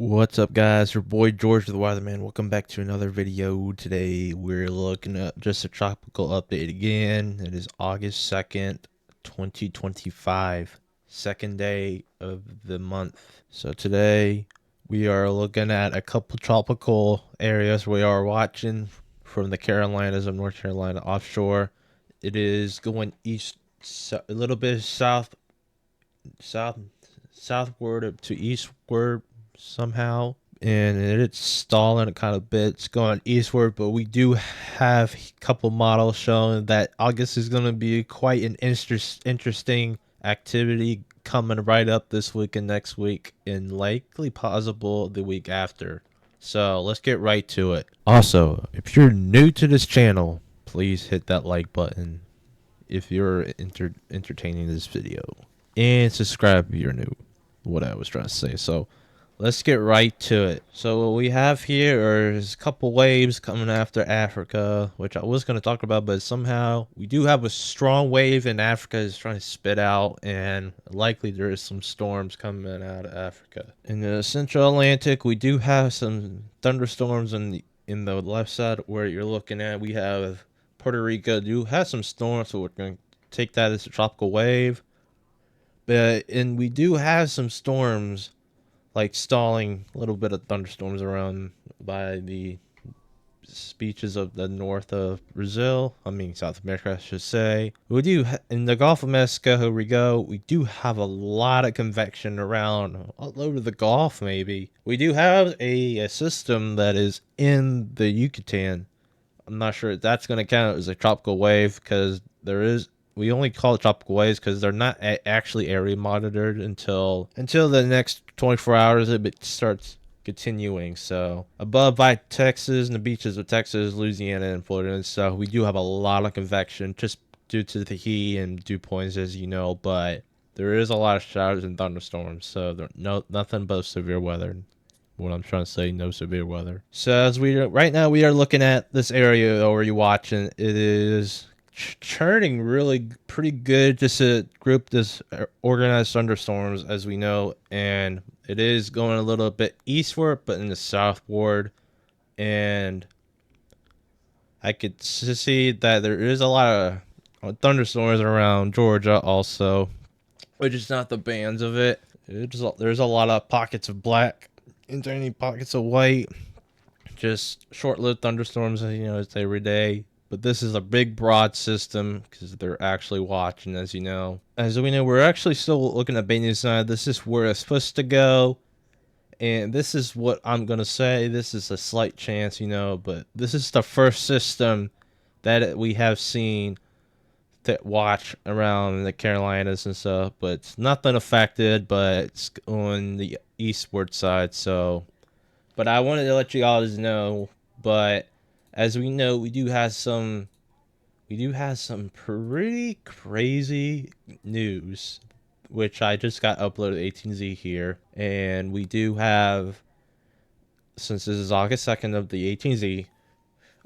What's up, guys? Your boy George the Weatherman. Welcome back to another video. Today we're looking at just a tropical update again. It is August 2nd, 2025, second day of the month. So today we are looking at a couple tropical areas we are watching from the Carolinas of North Carolina offshore. It is going east, a little bit southward to eastward somehow, and it's stalling a kind of bit. It's going eastward, but we do have a couple models showing that August is going to be quite an interesting activity coming right up this week and next week, and likely possible the week after. So let's get right to it. Also, if you're new to this channel, please hit that like button if you're entertaining this video, and subscribe if you're new. What I was trying to say. So let's get right to it. So what we have here is a couple waves coming after Africa, which I was going to talk about, but somehow we do have a strong wave in Africa is trying to spit out, and likely there is some storms coming out of Africa. In the Central Atlantic, we do have some thunderstorms in the left side where you're looking at. We have Puerto Rico do have some storms, so we're going to take that as a tropical wave. And we do have some storms, like stalling, a little bit of thunderstorms around by the beaches of the north of Brazil. South America, I should say. We do, in the Gulf of Mexico, here we go. We do have a lot of convection around all over the Gulf, maybe. We do have a system that is in the Yucatan. I'm not sure if that's going to count as a tropical wave, because we only call it tropical waves because they're not actually area monitored until the next 24 hours. It starts continuing. So above by Texas and the beaches of Texas, Louisiana, and Florida and stuff, we do have a lot of convection just due to the heat and dew points, as you know. But there is a lot of showers and thunderstorms, so nothing but severe weather. What I'm trying to say, no severe weather. So as right now we are looking at this area where you're watching, it is churning really pretty good. Just a group this organized thunderstorms, as we know, and it is going a little bit eastward, but in the southward, and I could see that there is a lot of thunderstorms around Georgia also, which is not the bands of it. There's a lot of pockets of black and tiny pockets of white, just short-lived thunderstorms, it's every day. But this is a big, broad system because they're actually watching, as you know. As we know, we're actually still looking at Bennu's side. This is where it's supposed to go. And this is what I'm going to say. This is a slight chance, but this is the first system that we have seen that watch around the Carolinas and stuff. But it's nothing affected, but it's on the eastward side. So, but I wanted to let you guys know, but as we know, we do have some pretty crazy news, which I just got uploaded 18Z here, and we do have, since this is August 2nd of the 18Z,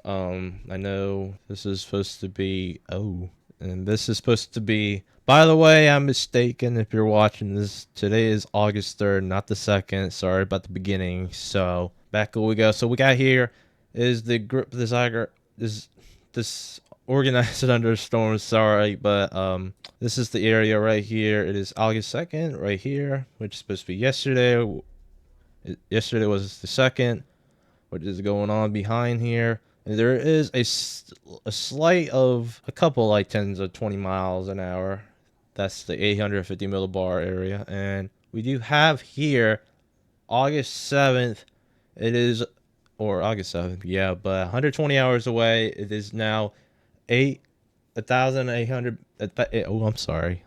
I know this is supposed to be, and this is supposed to be, by the way, I'm mistaken if you're watching this, today is August 3rd, not the 2nd, sorry about the beginning. So back we go. So we got here is the group, this organized thunderstorms, sorry, but this is the area right here. It is August 2nd right here, which is supposed to be yesterday. Yesterday was the 2nd, which is going on behind here. And there is a slight of a couple like 10s of 20 miles an hour. That's the 850 millibar area. And we do have here August 7th. It is, or August 7th, yeah, but 120 hours away. It is now 1,800. Oh, I'm sorry.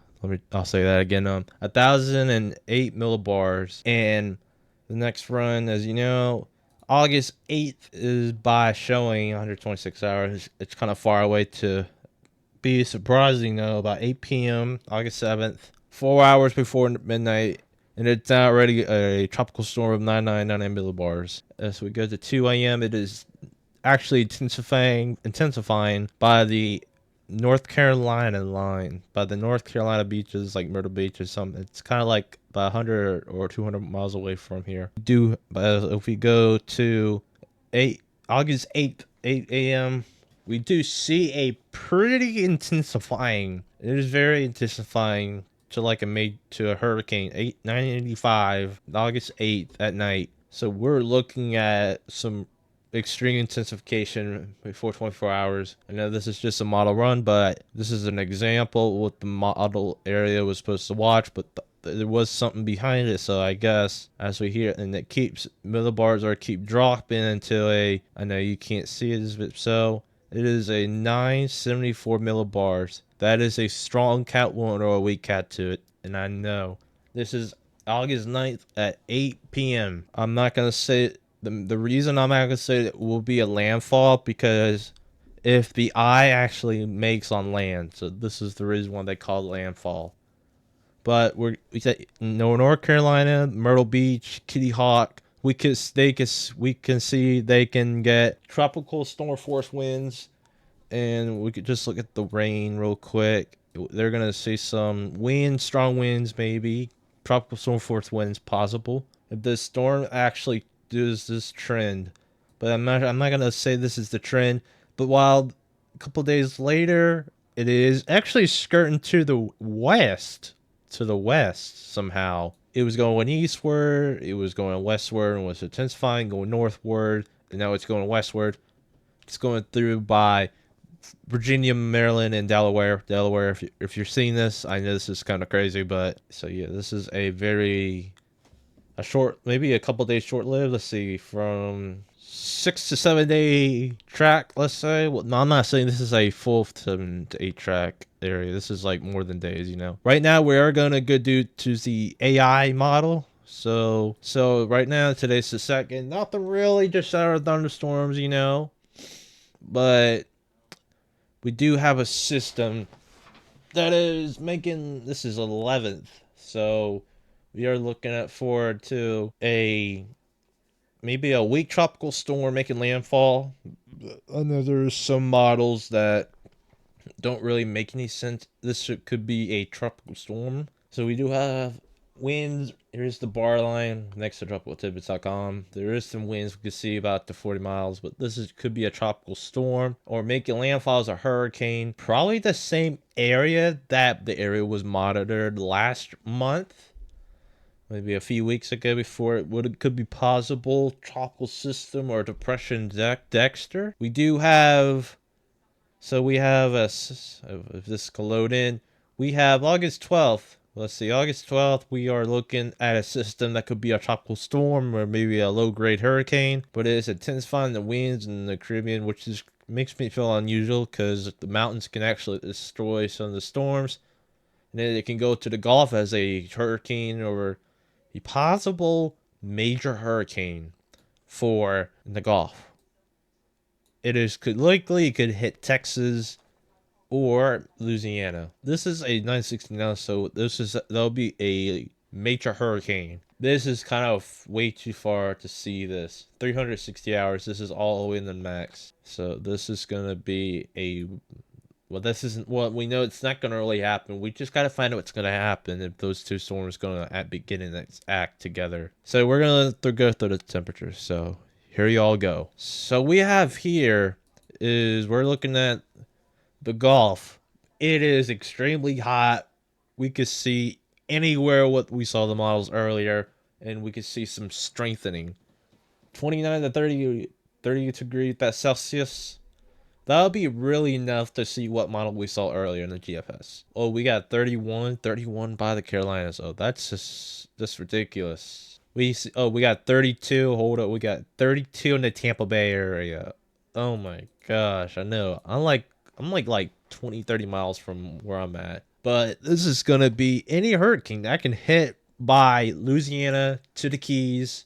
I'll say that again. 1,008 millibars. And the next run, as you know, August 8th is by showing 126 hours. It's kind of far away to be surprising, though. About 8 p.m. August 7th, 4 hours before midnight. And it's already a tropical storm of 999 millibars. As we go to 2 a.m., it is actually intensifying by the North Carolina line, by the North Carolina beaches, like Myrtle Beach or something. It's kind of like about 100 or 200 miles away from here. Do if we go to 8 August 8th, 8 a.m., we do see a pretty intensifying. It is very intensifying to like a hurricane 985 August 8th at night. So we're looking at some extreme intensification before 24 hours. I know this is just a model run, but this is an example what the model area was supposed to watch, but there was something behind it. So I guess as we hear, and it keeps millibars are keep dropping until I know you can't see it, but so it is a 974 millibars. That is a strong cat 1 or a weak cat 2. And I know this is August 9th at 8 p.m. I'm not going to say the reason I'm not going to say it will be a landfall because if the eye actually makes on land. So this is the reason why they call it landfall. But we said North Carolina, Myrtle Beach, Kitty Hawk. We can see they can get tropical storm force winds, and we could just look at the rain real quick. They're gonna see some winds, strong winds, maybe tropical storm force winds possible if the storm actually does this trend. But I'm not gonna say this is the trend. But while a couple days later, it is actually skirting to the west somehow. It was going eastward, it was going westward, and was intensifying, going northward, and now it's going westward. It's going through by Virginia, Maryland, and Delaware. Delaware, if you're seeing this, I know this is kind of crazy, but so yeah, this is a short, maybe a couple days short lived. Let's see, from 6 to 7 day track. Let's say. Well, no, I'm not saying this is a full 7 to 8 track area. This is like more than days. Right now we are gonna go to the AI model. So right now today's the second. Nothing really, just our thunderstorms. But we do have a system that is making this is 11th, so we are looking at forward to maybe a weak tropical storm making landfall. I know there's some models that don't really make any sense. This could be a tropical storm. So we do have winds. Here's the bar line next to tropicaltidbits.com. There is some winds. We can see about to 40 miles, but could be a tropical storm or making landfall as a hurricane. Probably the same area that the area was monitored last month. Maybe a few weeks ago before it could be possible tropical system or depression Dexter. We do have we have if this can load in, we have August 12th. Let's see, August 12th, we are looking at a system that could be a tropical storm or maybe a low-grade hurricane, but it is intensifying the winds in the Caribbean, which makes me feel unusual because the mountains can actually destroy some of the storms, and then it can go to the Gulf as a hurricane or a possible major hurricane for the Gulf. It could hit Texas or Louisiana. This is a 969, so that'll be a major hurricane. This is kind of way too far to see this. 360 hours. This is all the way in the max. So this is gonna be this isn't what we know. It's not gonna really happen. We just gotta find out what's gonna happen if those two storms gonna begin and act together. So we're gonna go through the temperatures. So here you all go. So we have here is we're looking at the Gulf. It is extremely hot. We could see anywhere what we saw the models earlier, and we could see some strengthening. 29 to 30 degrees Celsius. That'll be really enough to see what model we saw earlier in the GFS. Oh, we got 31 by the Carolinas. Oh, that's just ridiculous. We got 32. Hold up, we got 32 in the Tampa Bay area. Oh my gosh, I know. I'm like 20, 30 miles from where I'm at. But this is gonna be any hurricane that can hit by Louisiana to the Keys.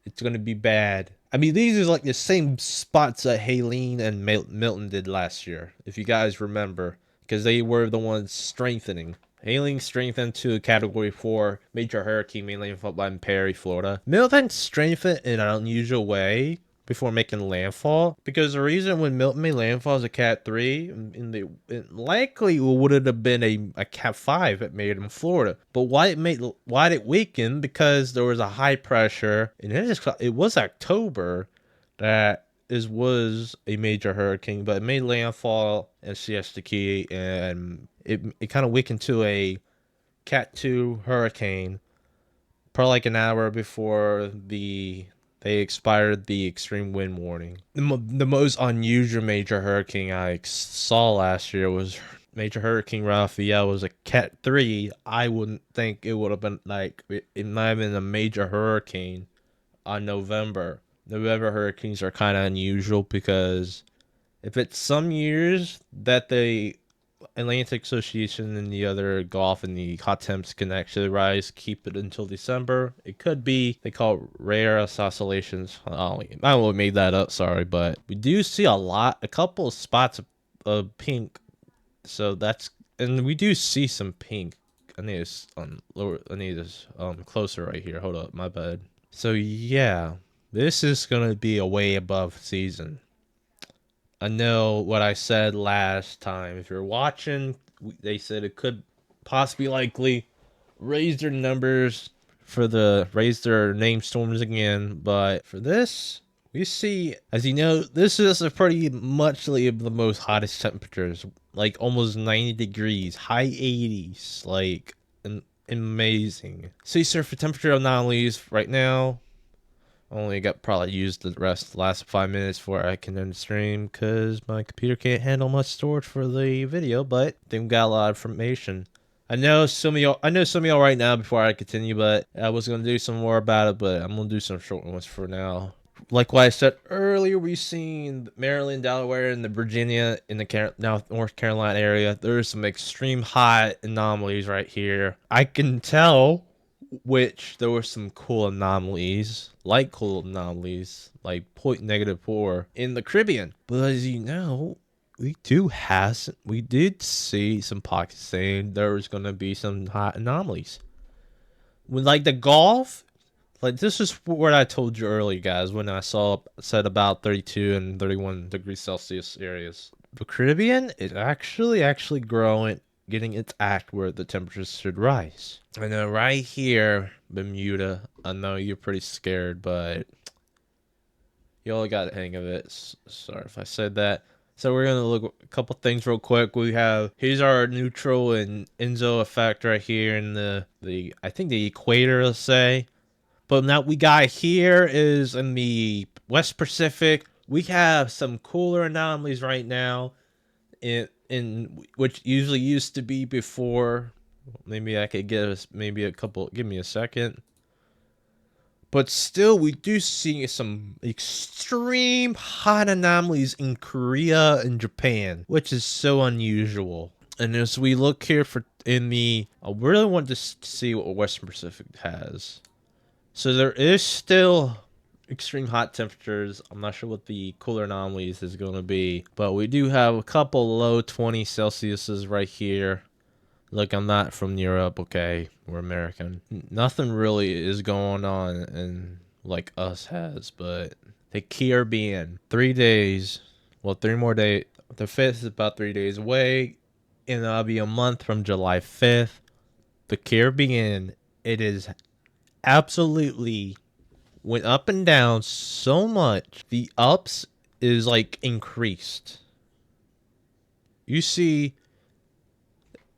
It's gonna be bad. I mean, these are like the same spots that Helene and Milton did last year, if you guys remember, because they were the ones strengthening. Helene strengthened to a Category 4 major hurricane, mainly in Perry, Florida. Milton strengthened in an unusual way, before making landfall. Because the reason when Milton made landfall as a Cat 3, it likely would have been a Cat 5 that made it in Florida. But why did it weaken? Because there was a high pressure, and it was October that was a major hurricane, but it made landfall in Siesta Key, and it kind of weakened to a Cat 2 hurricane, probably like an hour before they expired the extreme wind warning. The most unusual major hurricane I saw last year was Major Hurricane Raphael. Was a Cat 3. I wouldn't think it would have been like it might have been a major hurricane on November. November hurricanes are kind of unusual because if it's some years that the Atlantic Association and the other Gulf and the hot temps can actually rise, keep it until December. It could be, they call it rare oscillations. I only made that up, sorry, but we do see a couple of spots of pink. So that's, and we do see some pink. I need this closer right here. Hold up, my bad. So yeah, this is gonna be a way above season. I know what I said last time. If you're watching, they said it could possibly likely raise their numbers raise their name storms again. But for this, we see, as you know, this is a pretty much the most hottest temperatures, like almost 90 degrees, high 80s, like amazing. Sea surface temperature anomalies right now. Only got probably used the last 5 minutes before I can end the stream because my computer can't handle much storage for the video, but I think we got a lot of information. I know some of y'all right now before I continue, but I was gonna do some more about it, but I'm gonna do some short ones for now. Like what I said earlier, we've seen Maryland, Delaware, and the Virginia in the North Carolina area. There's some extreme hot anomalies right here. I can tell which there were some cool anomalies, like -4 in the Caribbean. But as you know, we did see some pockets saying there was gonna be some hot anomalies. When like the Gulf, like this is what I told you earlier, guys, when I said about 32 and 31 degrees Celsius areas. The Caribbean is actually growing, getting its act where the temperatures should rise. I know right here, Bermuda, I know you're pretty scared, but you all got the hang of it. Sorry if I said that. So we're going to look at a couple things real quick. Here's our neutral and Enzo effect right here in I think the equator, let's say. But now we got here is in the West Pacific. We have some cooler anomalies right now in which usually used to be before. Maybe I could give me a second. But still, we do see some extreme hot anomalies in Korea and Japan, which is so unusual. And as we look here I really want to see what Western Pacific has. So there is still extreme hot temperatures. I'm not sure what the cooler anomalies is going to be, but we do have a couple low 20 Celsiuses right here. Look, I'm not from Europe, okay? We're American. Nothing really is going on and like us has, but the Caribbean, 3 days, well, 3 more days. The 5th is about 3 days away, and that'll be a month from July 5th. The Caribbean, it is absolutely went up and down so much. The ups is like increased. You see,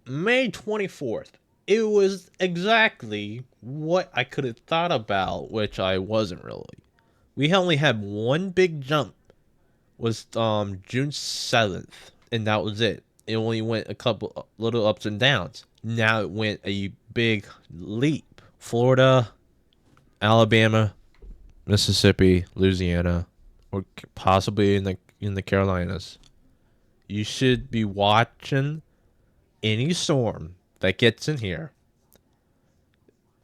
May 24th, it was exactly what I could have thought about, which I wasn't really. We only had one big jump, was June 7th, and that was it. It only went a couple little ups and downs. Now it went a big leap. Florida, Alabama, Mississippi, Louisiana, or possibly in the Carolinas. You should be watching any storm that gets in here.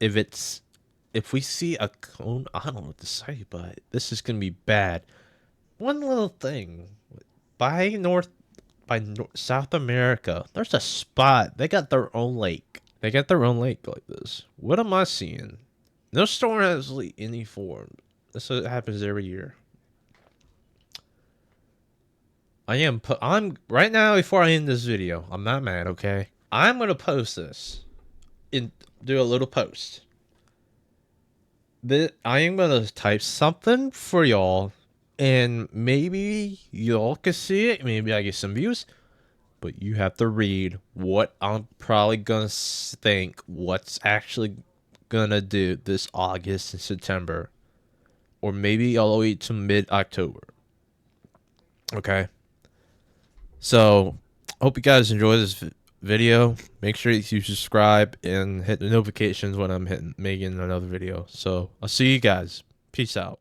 If we see a cone, I don't know what to say, but this is gonna be bad. One little thing, by South America, there's a spot. They got their own lake. They got their own lake like this. What am I seeing? No storm has any form. This happens every year. I'm right now before I end this video. I'm not mad, okay? I'm gonna post this and do a little post. I am gonna type something for y'all, and maybe y'all can see it. Maybe I get some views, but you have to read what I'm probably gonna think. What's actually gonna do this August and September, or maybe all the way to mid October. Okay. So, hope you guys enjoy this video. Make sure you subscribe and hit the notifications when I'm making another video. So, I'll see you guys. Peace out.